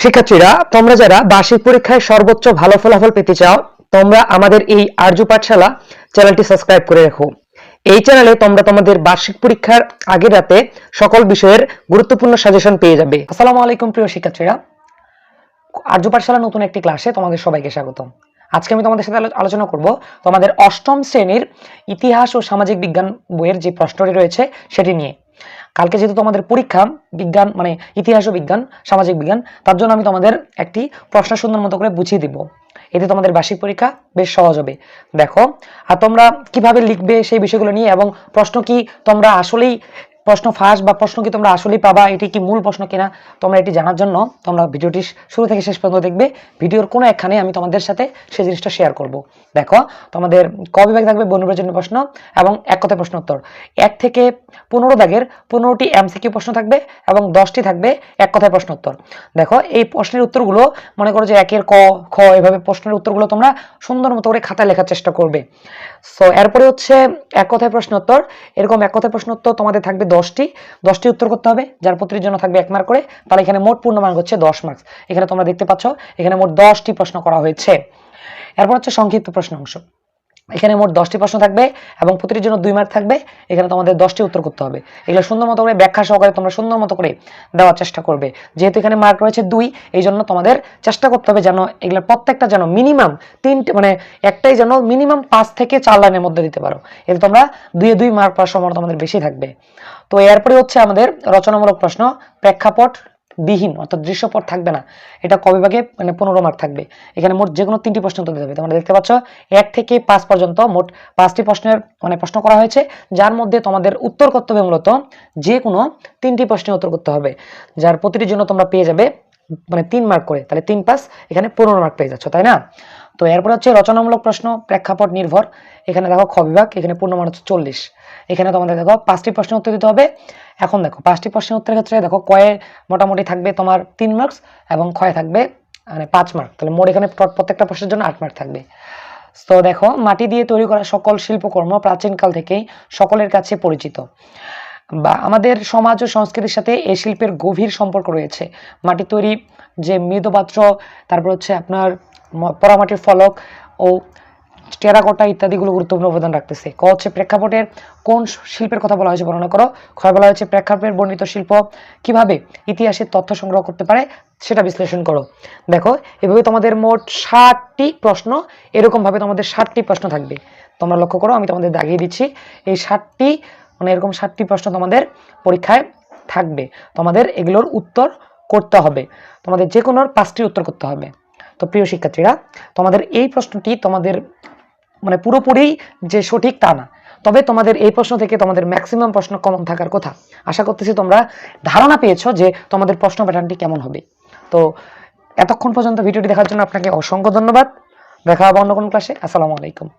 শিক্ষার্থীরা, তোমরা যারা বার্ষিক পরীক্ষায় সর্বোচ্চ ভালো ফলাফল পেতে চাও, তোমরা আমাদের এই আর্য পাঠশালা চ্যানেলটি সাবস্ক্রাইব করে রাখো। এই চ্যানেলে তোমরা তোমাদের বার্ষিক পরীক্ষার আগের রাতে সকল বিষয়ের গুরুত্বপূর্ণ সাজেশন পেয়ে যাবে। আসসালামু আলাইকুম প্রিয় শিক্ষার্থীরা, আর্য পাঠশালা নতুন একটি ক্লাসে তোমাদের সবাইকে স্বাগতম। আজকে আমি তোমাদের সাথে আলোচনা করব তোমাদের অষ্টম শ্রেণীর ইতিহাস ও সামাজিক বিজ্ঞান বইয়ের যে প্রশ্নটি রয়েছে সেটি নিয়ে। কালকে যেহেতু তোমাদের পরীক্ষা বিজ্ঞান মানে ইতিহাস ও বিজ্ঞান সামাজিক বিজ্ঞান, তার জন্য আমি তোমাদের একটি প্রশ্ন সুন্দর মতো করে বুঝিয়ে দিব। এতে তোমাদের বার্ষিক পরীক্ষা বেশ সহজ হবে। দেখো, আর তোমরা কিভাবে লিখবে সেই বিষয়গুলো নিয়ে, এবং প্রশ্ন কি তোমরা আসলেই প্রশ্ন ফাঁস বা প্রশ্ন কি তোমরা আসলেই পাবা, এটি কি মূল প্রশ্ন কিনা, তোমরা এটি জানার জন্য তোমরা ভিডিওটি শুরু থেকে শেষ পর্যন্ত দেখবে। ভিডিওর কোনো একখানে আমি তোমাদের সাথে সেই জিনিসটা শেয়ার করব। দেখো, তোমাদের ক বিভাগ থাকবে বর্ণনির্বাচনী প্রশ্ন এবং এক কথায় প্রশ্ন উত্তর। 1 থেকে 15 দাগের 15টি এমসিকিউ প্রশ্ন থাকবে এবং 10টি থাকবে এক কথায় প্রশ্ন উত্তর। দেখো, এই প্রশ্নের উত্তরগুলো মনে করো যে 1-এর ক খ এভাবে প্রশ্নের উত্তরগুলো তোমরা সুন্দর মতো করে খাতায় লেখার চেষ্টা করবে। সো এরপরে হচ্ছে এক কথায় প্রশ্ন উত্তর। এরকম এক কথায় প্রশ্ন উত্তর তোমাদের থাকবে 10টি উত্তর করতে হবে, যার প্রতিটির জন্য থাকবে 1 মার্ক করে। তাহলে এখানে মোট পূর্ণমান হচ্ছে 10 মার্কস। এখানে তোমরা দেখতে পাচ্ছ এখানে মোট 10টি প্রশ্ন করা হয়েছে। এরপর হচ্ছে সংক্ষিপ্ত প্রশ্ন অংশ। এখানে মোট 10টি প্রশ্ন থাকবে এবং প্রতিটির জন্য 2 মার্ক থাকবে। এখানে তোমাদের 10টি উত্তর করতে হবে। এগুলো সুন্দর মতো করে ব্যাখ্যা সহকারে তোমরা সুন্দর মতো করে দেওয়ার চেষ্টা করবে। যেহেতু এখানে মার্ক রয়েছে 2, এই জন্য তোমাদের চেষ্টা করতে হবে যেন এগুলোর প্রত্যেকটা যেন মিনিমাম 3 মানে একটাই যেন মিনিমাম 5 থেকে 4 লাইনের মধ্যে দিতে পারো। এতে তোমরা 2-2 মার্ক পাওয়ার সম্ভাবনা তোমাদের বেশি থাকবে। তো এরপরে হচ্ছে আমাদের রচনামূলক প্রশ্ন। প্রেক্ষাপট বিহীন অর্থাৎ দৃশ্যপট থাকবে না, এটা ক বিভাগে মানে 15 মার্ক থাকবে। এখানে মোট যে কোনো 3টি প্রশ্ন উত্তর দিতে হবে। তোমরা দেখতে পাচ্ছ 1 থেকে 5 পর্যন্ত মোট 5টি প্রশ্নের প্রশ্ন করা হয়েছে, যার মধ্যে তোমাদের উত্তর করতে হবে মূলত যে কোনো 3টি প্রশ্নের উত্তর করতে হবে, যার প্রতিটির জন্য তোমরা পেয়ে যাবে 3 মার্ক করে। তাহলে 3-5 এখানে 15 মার্ক পেয়ে যাচ্ছ, তাই না? তো এরপর হচ্ছে রচনামূলক প্রশ্ন প্রেক্ষাপট নির্ভর। এখানে দেখো খ বিভাগ, এখানে পূর্ণমান হচ্ছে 40। এখানে তোমাদের দেখো 5টি প্রশ্নের উত্তর দিতে হবে। এখন দেখো 5টি প্রশ্নের উত্তরের ক্ষেত্রে দেখো কয়ে মোটামুটি থাকবে তোমার 3 মার্কস এবং ক্ষয়ে থাকবে 5 মার্ক। তাহলে মোট এখানে প্রত্যেকটা প্রশ্নের জন্য 8 মার্ক থাকবে। তো দেখো, মাটি দিয়ে তৈরি করা সকল শিল্পকর্ম প্রাচীনকাল থেকেই সকলের কাছে পরিচিত, বা আমাদের সমাজ ও সংস্কৃতির সাথে এই শিল্পের গভীর সম্পর্ক রয়েছে। মাটি তৈরি যে মৃৎপাত্র, তারপর হচ্ছে আপনার পোড়ামাটির ফলক ও টেরাকোটা ইত্যাদিগুলো গুরুত্বপূর্ণ অবদান রাখতেছে। ক হচ্ছে প্রেক্ষাপটের কোন শিল্পের কথা বলা হয়েছে বর্ণনা করো। ক্ষয় বলা হয়েছে প্রেক্ষাপটের বর্ণিত শিল্প কিভাবে ইতিহাসের তথ্য সংগ্রহ করতে পারে সেটা বিশ্লেষণ করো। দেখো, এভাবে তোমাদের মোট 60টি প্রশ্ন, এরকম ভাবে তোমাদের 60টি প্রশ্ন থাকবে। তোমরা লক্ষ্য করো, আমি তোমাদের দাগিয়ে দিচ্ছি এই 60টি এরকম 60টি প্রশ্ন তোমাদের পরীক্ষায় থাকবে। তোমাদের এগুলোর উত্তর করতে হবে, তোমাদের যে কোনো 5টির উত্তর করতে হবে। তো প্রিয় শিক্ষার্থীরা, তোমাদের এই প্রশ্নটি তোমাদের পুরোপুরি যে সঠিক তা না, তবে তোমাদের এই প্রশ্ন থেকে তোমাদের ম্যাক্সিমাম প্রশ্ন কমন থাকার কথা। আশা করতেছি তোমরা ধারণা পেয়েছো যে তোমাদের প্রশ্ন প্যাটার্নটি কেমন হবে। তো এতক্ষণ পর্যন্ত ভিডিওটি দেখার জন্য আপনাকে অসংখ্য ধন্যবাদ। দেখা হবে অন্য কোনো ক্লাসে। আসসালামু আলাইকুম।